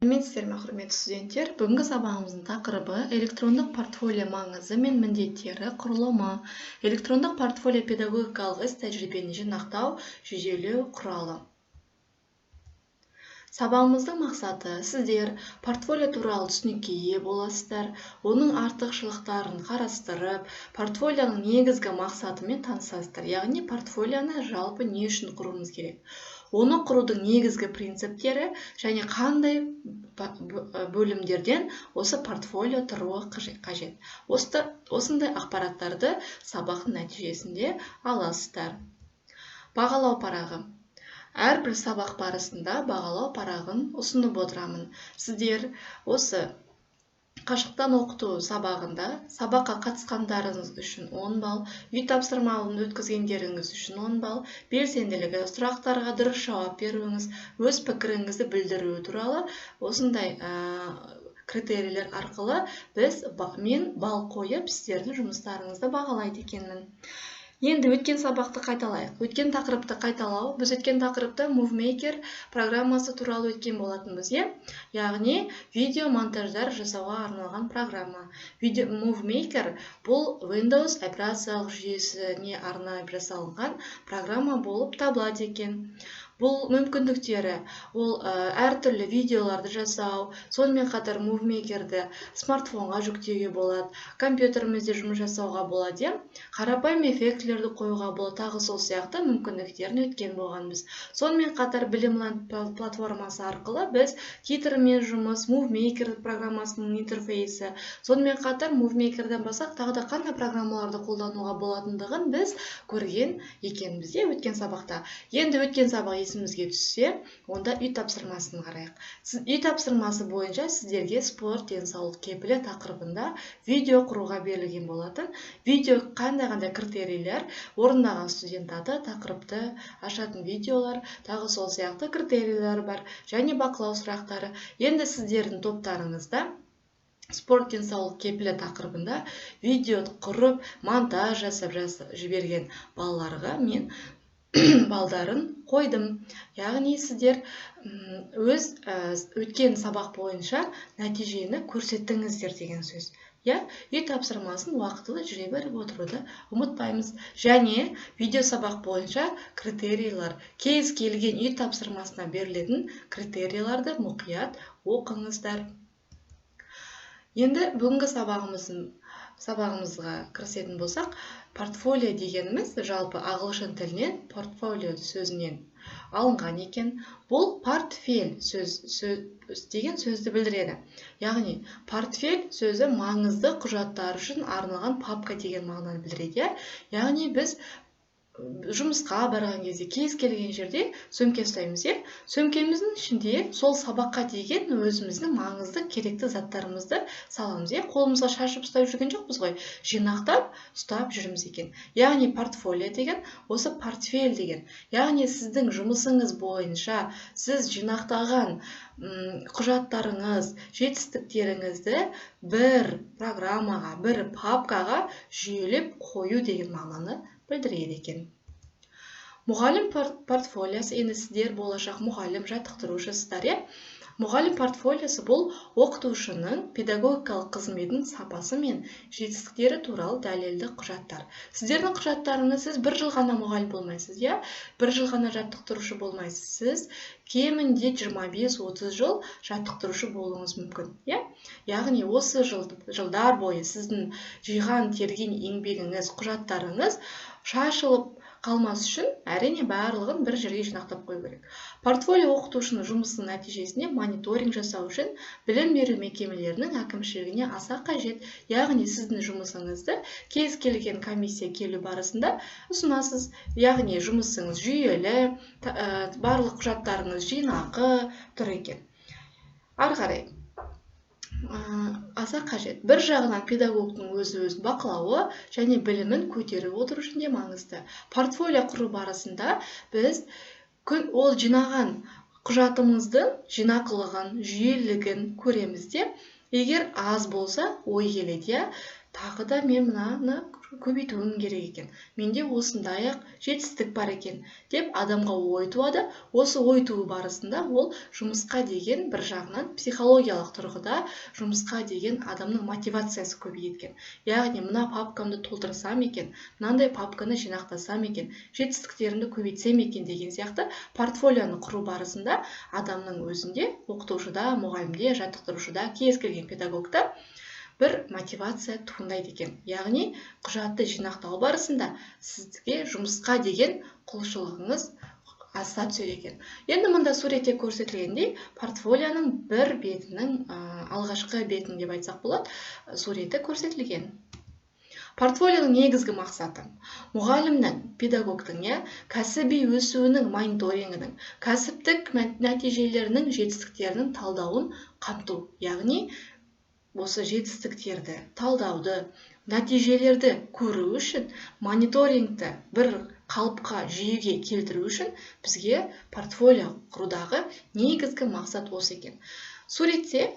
Сәлеметсіздер ме, құрметті студенттер? Бүгінгі сабағымыздың тақырыбы электрондық портфолио маңызы мен міндеттері құрылымы. Электрондық портфолио педагогикалық іс тәжірибені жинақтау, жүйелеу құралы. Сабағымыздың мақсаты сіздер портфолио туралы түсінікке ие боласыздар, оның артықшылықтарын қарастырып, портфолионың негізгі мақсатымен танысасыздар. Яғни портфолионы жалпы не үшін құруымыз керек? Оны құрудың негізгі принциптері және қандай бөлімдерден осы портфолио тұруы қажет. Осындай ақпараттарды сабақтың нәтижесінде аласыздар. Бағалау парағы. Әрбір сабақ барысында бағалау парағын ұсынып отырамын. Сіздер осы қашықтан оқыту сабағында сабаққа қатысқандарыңыз үшін 10 балл, үй тапсырмаларын өткізгендеріңіз үшін 10 балл, белсенділігі, сұрақтарға дұрыс жауап беруіңіз, өз пікіріңізді білдіру туралы осындай критерийлер арқылы мен балл қойып сіздердің жұмыстарыңызды бағалайды екенмін. Енді өткен сабақты қайталайық. Өткен тақырыпты қайталау. Біз өткен тақырыпта MoveMaker программасы туралы өткен болатынбыз, яғни видео монтаждар жасауға арналған программа. MoveMaker бұл Windows операциялық жүйесіне арнайы жасалынған программа болып табылады екен. Бұл мүмкіндіктері, ол әртүрлі видеоларды жасау, сонымен қатар MoveMakerді смартфонға жүктеуге болады, компьютерімізде жұмыс жасауға болады, қарапайым эффектілерді қоюға болады, тағы сол сияқты мүмкіндіктерін өткен болғанбыз. Сонымен қатар Білімланд платформасы арқылы біз титрмен жұмыс, MoveMaker программасының интерфейсі, сонымен қатар MoveMakerден басқа тағы да қандай программаларды қолдануға болатындығын біз көрген екенбіз өткен сабақта. Енді өткен сабақ есімізге түссе, онда үй тапсырмасын қарайық. Үй тапсырмасы бойынша сіздерге спорт, денсаулық кепілі тақырыбында видео құруға берілген болатын. Видео қандай критерийлер, орындаған студент аты, тақырыпты ашатын видеолар, тағы сол сияқты критерийлер бар, және бақылау сұрақтары. Енді сіздердің топтарыңызда спорт, денсаулық кепілі тақырыбында видео құрып, монтаж жасап жіберген балаларға мен балдарын қойдым. Яғни сіздер өз өткен сабақ бойынша нәтижені көрсеттіңіздер деген сөз. Үй тапсырмасын уақытылы жүре беріп отыруды ұмытпаймыз. Және видео сабақ бойынша критерийлер, кез келген үй тапсырмасына берілетін критерийлерді мұқият оқыңыздар. Енді бүгінгі сабағымызға кірісетін болсақ, портфолио дегеніміз жалпы ағылшын тілінен портфолио сөзінен алынған екен. Бұл портфель деген сөзді білдіреді. Яғни портфель сөзі маңызды құжаттар үшін арналған папка деген мағынаны білдіреді. Яғни біз жұмысқа барған кезде, кез келген жерде сөмке ұстаймыз. Сөмкеміздің ішінде сол сабаққа деген өзіміздің маңызды керекті заттарымызды саламыз. Қолымызға шашып ұстап жүрген жоқпыз ғой, жинақтап ұстап жүрміз екен. Яғни портфолио деген осы портфель деген. Яғни сіздің жұмысыңыз бойынша сіз жинақтаған құжаттарыңыз, жетістіктеріңізді бір программаға, бір папкаға жүйелеп қою деген мағынаны білдіреді екен. Мұғалім портфолиосы, енді сіздер болашақ мұғалім, жаттықтырушысыздар. Мұғалім портфолиосы бұл оқытушының педагогикалық қызметінің сапасы мен жетістіктері туралы дәлелді құжаттар. Сіздердің құжаттарыңыз, сіз бір жыл ғана мұғалім болмайсыз, бір жыл ғана жаттықтырушы болмайсыз. Сіз кемінде 25-30 жыл жаттықтырушы болуыңыз мүмкін. Яғни осы жылдар бойы сіздің жиған терген еңбегіңіз, құжаттарыңыз шашылып қалмас үшін әрине барлығын бір жерге жинақтап қою керек. Портфолио оқытушының жұмысының нәтижесіне мониторинг жасау үшін білім беру мекемелерінің әкімшілігіне аса қажет. Яғни сіздің жұмысыңызды кез келген комиссия келу барысында ұсынасыз. Яғни жұмысыңыз жүйелі, барлық құжаттарыңыз жинақы тұр екен. Ары қарай аса қажет. Бір жағынан педагогтың өзін бақылауы және білімін көтеріп отыру үшін де маңызды. Портфолио құру барысында біз ол жинаған құжатымыздың жинақылығын, жүйелілігін көреміз. Егер аз болса ой келеді, тағы да мен мынаны көбейтуім керек екен, менде осындай жетістік бар екен деп адамға ой туады. Осы ой туу барысында ол жұмысқа деген бір жағынан психологиялық тұрғыда жұмысқа деген адамның мотивациясы көбейеді. Яғни мына папкамды толтырсам екен, мынандай папканы жинақтасам екен, жетістіктерімді көбейтсем екен деген сияқты портфолионы құру барысында адамның өзінде, оқытушыда, мұғалімде, жаттықтырушыда, кез келген педагогта бір мотивация туындайды екен. Яғни құжатты жинақтау барысында сізге жұмысқа деген құлшылығыңыз аса түседі екен. Енді мұнда суретте көрсетілгендей портфолионың бір бетінің, алғашқы бетінің деп айтсақ болады, суреті көрсетілген. Портфолионың негізгі мақсаты мұғалімнің, педагогтың кәсіби өсуінің мониторингінің, кәсіптік нәтижелерінің жетістіктерінің талдауын қамту. Яғни осы жетістіктерді, талдауды, нәтижелерді көру үшін мониторингті бір қалыпқа, жүйеге келтіру үшін бізге портфолио құрудағы негізгі мақсат осы екен. Суретте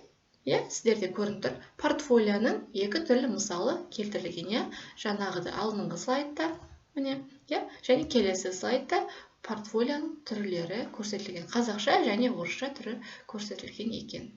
сіздерде көрініп тұр, портфолионың екі түрлі мысалы келтірілген. Жаңағыда алдыңғы слайдта, және келесі слайдта портфолионың түрлері көрсетілген. Қазақша және орысша түрі көрсетілген екен.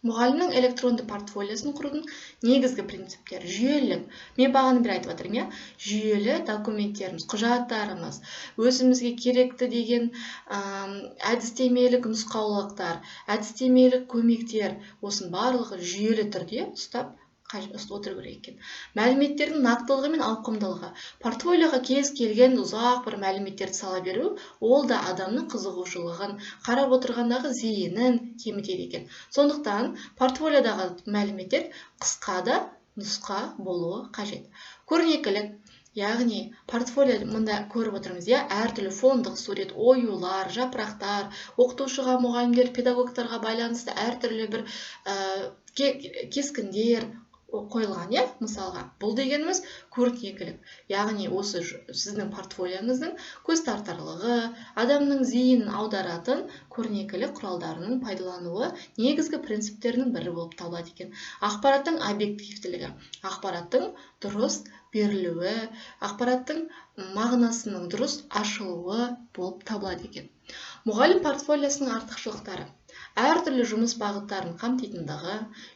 Мұғалімнің электронды портфолиосын құрудың негізгі принциптері жүйелілік. Мен бағана бір айтып отырмын, жүйелі документтеріміз, құжаттарымыз, өзімізге керекті деген әдістемелік нұсқаулықтар, әдістемелік көмектер, осының барлығы жүйелі түрде ұстап отыру керек екен. Мәліметтердің нақтылығы мен ауқымдылығы. Портфолиоға кез келген ұзақ бір мәліметтерді сала беру, ол да адамның қызығушылығын, қарап отырғандағы зейінін кемітеді екен. Сондықтан портфолиодағы мәліметтер қысқа да нұсқа болуы қажет. Көрнекілік. Яғни портфолио мұнда көріп отырмыз, әртүрлі фондық сурет, оюлар, жапырақтар, оқытушыға, мұғалімдер, педагогтарға байланысты әртүрлі бір кескіндер қойылған, мысалға. Бұл дегеніміз көрнекілік. Яғни осы сіздің портфолионыздың көз тартарлығы, адамның зейінін аударатын көрнекілік құралдарының пайдалануы негізгі принциптерінің бірі болып табылады екен. Ақпараттың объективтілігі, ақпараттың дұрыс берілуі, ақпараттың мағынасының дұрыс ашылуы болып табылады екен. Мұғалім портфолиосының артықшылықтары. Әртүрлі жұмыс бағыттарын қамтитындығы,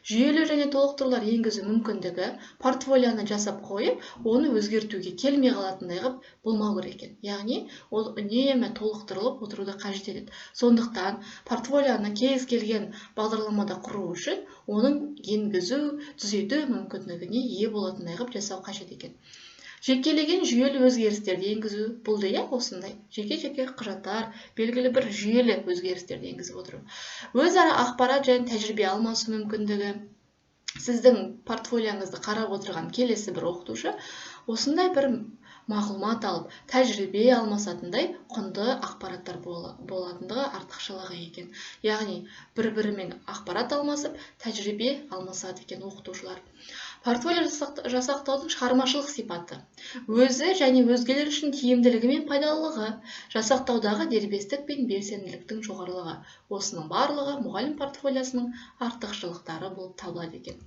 жүйелі және толықтырулар енгізу мүмкіндігі, портфолионы жасап қойып, оны өзгертуге келмей қалатындай қылып болмау керек екен. Яғни, ол үнемі толықтырылып отыруды қажет етеді. Сондықтан портфолионы кез келген бағдарламада құру үшін оның енгізу, түзету мүмкіндігіне ие болатындай қылып жасау қажет екен. Жекелеген жүйелі өзгерістерді енгізу, бұл осындай жеке-жеке құжаттар, белгілі бір жүйелі өзгерістерді енгізіп отыру. Өзара ақпарат және тәжірибе алмасу мүмкіндігі. Сіздің портфолионыңызды қарап отырған келесі бір оқытушы осындай бір мағлұмат алып, тәжірибе алмасатындай құнды ақпараттар болатындығы артықшылығы екен. Яғни, бір-бірімен ақпарат алмасып, тәжірибе алмасады екен оқытушылар. Портфолио жасақтаудың шығармашылық сипаты. Өзі және өзгелер үшін тиімділігі мен пайдалылығы, жасақтаудағы дербестік пен белсенділіктің жоғарылығы. Осының барлығы мұғалім портфолиосының артықшылықтары болып табылады екен.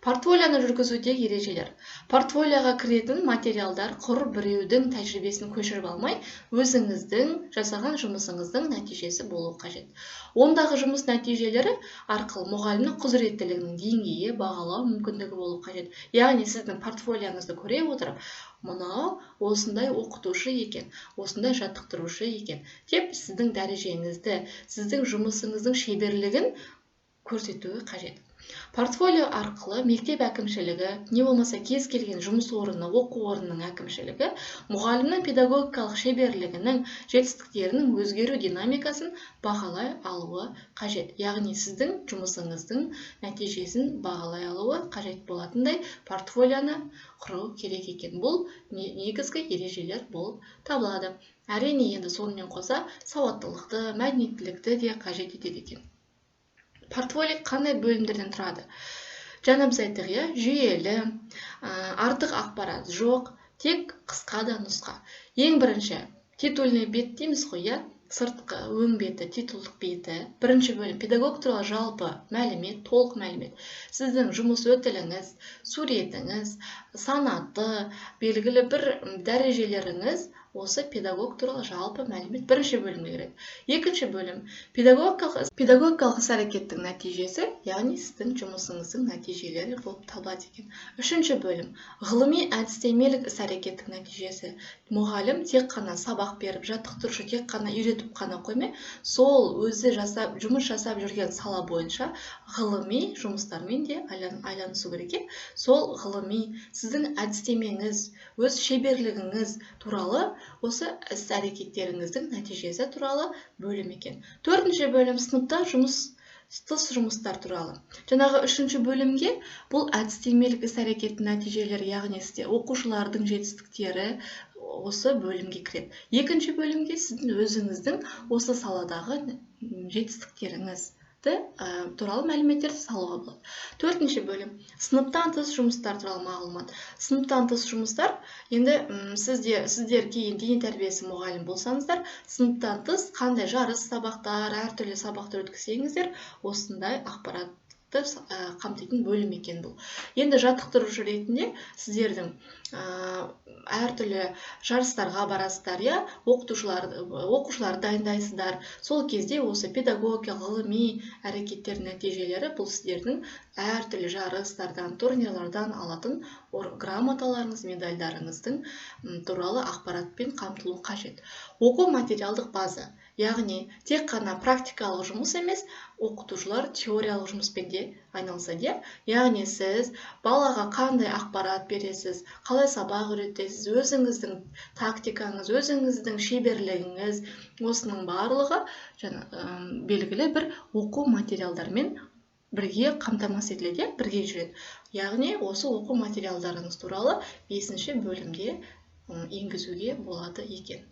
Портфолионы жүргізудегі ережелер. Портфолиоға кіретін материалдар құр біреудің тәжірибесін көшіріп алмай, өзіңіздің жасаған жұмысыңыздың нәтижесі болуы қажет. Ондағы жұмыс нәтижелері арқылы мұғалімнің құзыреттілігінің деңгейі бағалау мүмкіндігі болуы қажет. Яғни сіздің портфолионызды көре отырып, мынау осындай оқытушы екен, осындай жаттықтырушы екен деп сіздің дәрежеңізді, сіздің жұмысыңыздың шеберлігін көрсетуі қажет. Портфолио арқылы мектеп әкімшілігі, не болмаса кез келген жұмыс орны, оқу орнының әкімшілігі мұғалімнің педагогикалық шеберлігінің, жетістіктерінің өзгеру динамикасын бағалай алуы қажет. Яғни сіздің жұмысыңыздың нәтижесін бағалай алуы қажет болатындай портфолионы құру керек екен. Бұл негізгі ережелер болып табылады. Әрине, енді сонымен қоса сауаттылықты, мәдениеттілікті де қажет етеді екен. Портфолио қандай бөлімдерден тұрады? Жаңа біз айттық, жүйелі, артық ақпарат жоқ, тек қысқа да нұсқа. Ең бірінші, титульный бет дейміз ғой, сыртқы өң беті, титулдық беті. Бірінші бөлім педагог туралы жалпы мәлімет, толық мәлімет. Сіздің жұмыс өтіліңіз, суретіңіз, санаты, белгілі бір дәрежелеріңіз осы педагог туралы жалпы мәлімет бірінші бөлімге кіреді. Екінші бөлім педагогикалық іс-әрекеттің нәтижесі, яғни сіздің жұмысыңыздың нәтижелері болып табылады екен. Үшінші бөлім ғылыми әдістемелік іс-әрекеттің нәтижесі. Мұғалім тек қана сабақ беріп, жаттықтырушы тек қана үйретіп қана қоймай, сол өзі жұмыс жасап жүрген сала бойынша ғылыми жұмыстармен де айланысу керек. Сол ғылыми сіздің әдістемеңіз, өз шеберлігіңіз туралы, осы іс-әрекеттеріңіздің нәтижесі туралы бөлім екен. Төртінші бөлім сыныпта тыс жұмыстар туралы. Жаңағы үшінші бөлімге бұл әдістемелік іс-әрекеттің нәтижелері, яғни сізде оқушылардың жетістіктері осы бөлімге кіреді. Екінші бөлімге сіздің өзіңіздің осы саладағы жетістіктеріңіз туралы мәліметтерді салуға болады. Төртінші бөлім сыныптан тыс жұмыстар туралы мағлұмат. Сыныптан тыс жұмыстар, енді сіздер кейін дене тәрбиесі мұғалім болсаңыздар, сыныптан тыс қандай жарыс сабақтар, әртүрлі сабақтар өткізсеңіздер, осындай ақпаратты қамтитын бөлім екен бұл. Енді жаттықтырушы ретінде сіздердің әртүрлі жарыстарға барасыздар, оқушыларды дайындайсыздар. Сол кезде осы педагогия, ғылыми әрекеттер нәтижелері бұл сіздердің әртүрлі жарыстардан, турнирлардан алатын грамоталарыңыз, медальдарыңыздың туралы ақпаратпен қамтылуы қажет. Оқу материалдық база, яғни тек қана практикалық жұмыс емес, оқытушылар теориялық жұмыспен де айналысады. Яғни сіз балаға қандай ақпарат бересіз, қалай сабақ үйретесіз, өзіңіздің тактикаңыз, өзіңіздің шеберлігіңіз, осының барлығы белгілі бір оқу материалдармен бірге қамтамасыз етіледі, бірге жүреді. Яғни осы оқу материалдарыңыз туралы 5-ші бөлімде енгізуге болады екен.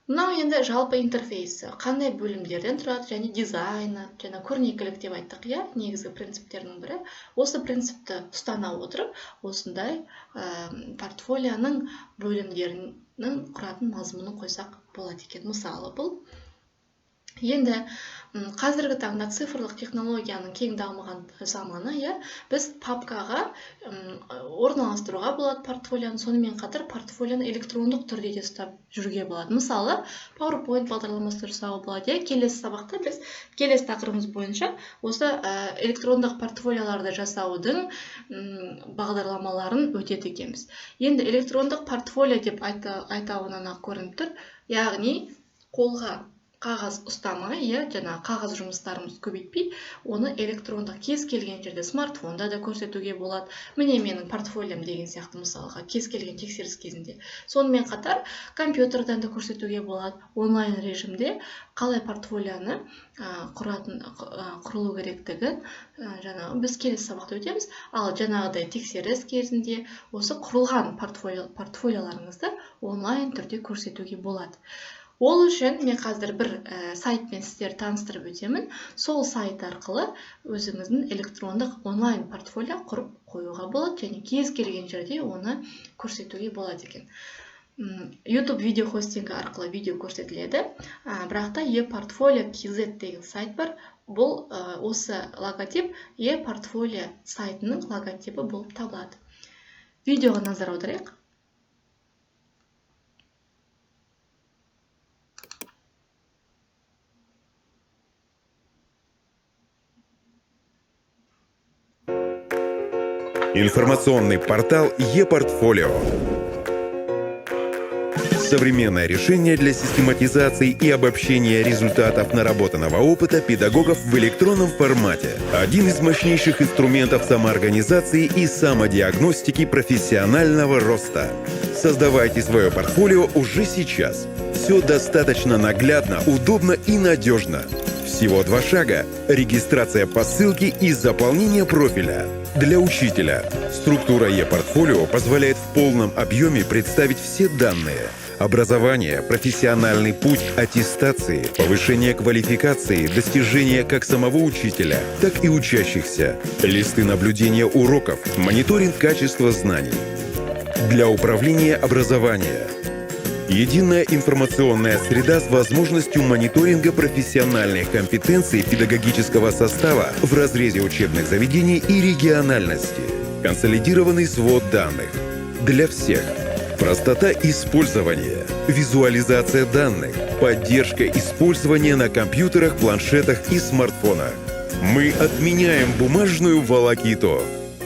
Мынау енді жалпы интерфейсі, қандай бөлімдерден тұрады, және дизайны, және көрнекілік деп айттық, негізгі принциптерінің бірі. Осы принципті ұстана отырып, осындай портфолияның бөлімдерінің құратын мазмұнын қойсақ болады екен. Мысалы, бұл енді қазіргі таңда цифрлық технологияның кең дамыған заманы, біз папкаға орналастыруға болады портфолияны, сонымен қатар портфолияны электрондық түрде де ұстап жүруге болады. Мысалы, PowerPoint бағдарламасы жасауға болады. Келесі сабақта біз келесі тақырыбымыз бойынша осы электрондық портфолияларды жасаудың бағдарламаларын өтеді екенбіз. Енді электрондық портфолио деп айтауынан көрініп тұр, яғни қолға қағаз ұстамай, қағаз жұмыстарымыз көбейтпей, оны электрондық кез келген жерде, смартфонда да көрсетуге болады. Міне менің портфолиям деген сияқты, мысалға, кез келген тексеріс кезінде. Сонымен қатар компьютерден де көрсетуге болады. Онлайн режимде қалай портфолияны құрылу керектігін біз келесі сабақта өтеміз. Ал жаңағыдай тексеріс кезінде осы құрылған портфолияларыңызды онлайн түрде көрсетуге болады. Ол үшін мен қазір бір сайтпен сіздерді таныстырып өтемін. Сол сайт арқылы өзіңіздің электрондық онлайн портфолио құрып қоюға болады, және кез келген жерде оны көрсетуге болады екен. YouTube видео хостингі арқылы видео көрсетіледі, бірақта ePortfolio.kz деген сайт бар. Бұл осы логотип ePortfolio сайтының логотипі болып табылады. Видеоға назар аударайық. Информационный портал ePortfolio. Современное решение для систематизации и обобщения результатов наработанного опыта педагогов в электронном формате. Один из мощнейших инструментов самоорганизации и самодиагностики профессионального роста. Создавайте свое портфолио уже сейчас. Все достаточно наглядно, удобно и надежно. Всего 2 шага. Регистрация по ссылке и заполнение профиля. Для учителя. Структура ePortfolio позволяет в полном объеме представить все данные. Образование, профессиональный путь, аттестации, повышение квалификации, достижения как самого учителя, так и учащихся, листы наблюдения уроков, мониторинг качества знаний. Для управления образованием. Единая информационная среда с возможностью мониторинга профессиональных компетенций педагогического состава в разрезе учебных заведений и региональности. Консолидированный свод данных для всех. Простота использования, визуализация данных, поддержка использования на компьютерах, планшетах и смартфонах. Мы отменяем бумажную волокиту.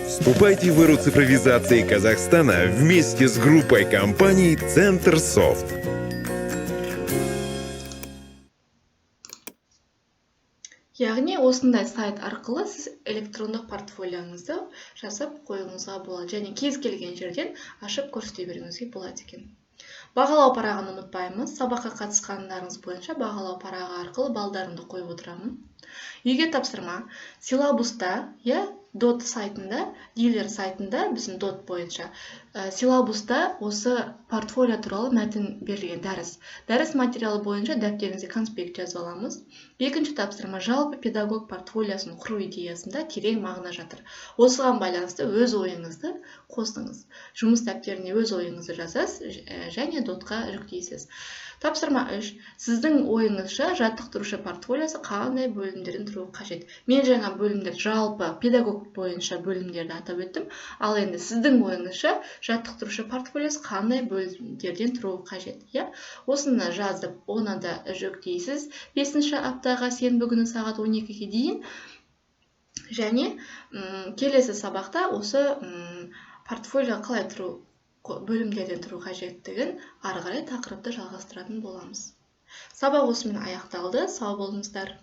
Вступайте в эру цифровизации Казахстана вместе с группой компаний Центрсофт. Яғни осындай сайт арқылы сіз электрондық портфолиоңызды жасап қоюыңызға болады және кез келген жерден ашып көрсете беруіңізге болады екен. Бағалау парағын ұмытпаймыз. Сабаққа қатысқандарыңыз бойынша бағалау парағы арқылы балдарымды қойып отырамын. Үйге тапсырма силабуста, дот сайтында, дилер сайтында біздің дот бойынша силабуста осы портфолио туралы мәтін берілген дәріс материалы бойынша дәптеріңізге конспект жазып аламыз. Екінші тапсырма жалпы педагог портфолиосын құру идеясында терең мағына жатыр. Осыған байланысты өз ойыңызды қосыңыз. Жұмыс дәптеріне өз ойыңызды жазасыз және дотқа жүктейсіз. Тапсырма 3. Сіздің ойыңызша жаттықтырушы портфолиосы қандай бөлімдерден тұруы қажет? Мен жаңа бөлімдер жалпы педагог бойынша бөлімдерді атап өттім. Ал енді сіздің ойыңызша жаттықтырушы портфолиосы қандай бөлімдерден тұруы қажет? Осыны жазып, оны да жүктейсіз. 5-ші аптаға сенбі күні сағат 12-ге дейін. Және келесі сабақта осы портфолио қалай тұру бөлімдерден тұру қажеттігін ары қарай тақырыпты жалғастыратын боламыз. Сабақ осымен аяқталды. Сау болыңыздар.